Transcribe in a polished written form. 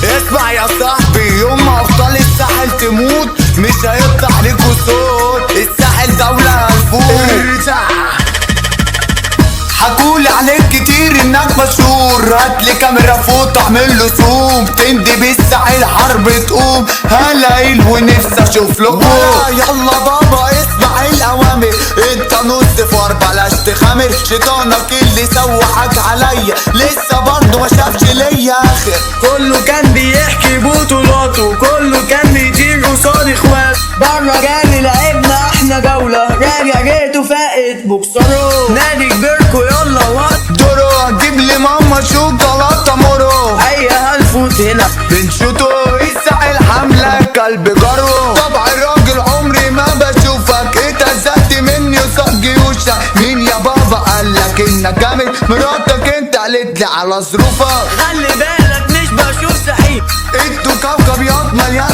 اسمع يا صاحبي، يوم ما ابطال الساحل تموت مش هيطلع ليكوا صوت. الساحل دولة هنفوت. حكولي عليك كتير انك مشهور، هاتلي كاميرا فوق اعمل له زوم. تندي بالساحل حرب تقوم، هلاقيل ونفسي اشوف لكم. يلا بابا اسمع الاوامر، انت نص فار بلاش تخامر. شيطانك اللي سوحك عليا لسه برضه ما شافش ليا اخر. كله كان بيحكي بطولاته، كله كان بيطير قصاد اخواته. بره جالي لعبنا احنا جولة، راجع جيته فائت بوكسره. نادي كبيركو يلا وات دورو هتجيب لي ماما شوكولاته مورو. ايوه هنفوت هنا بنشوتو الساحل حملة كلب جرو. طبع الراجل عمري ما بشوفك، اتهزقت مني وصق جيوشك. مين يا بابا قالك انك جامد؟ مراتك انت قالت لي على ظروفك. خلي بالك مش بشوف سحيب. انتوا كوكب ياض مليان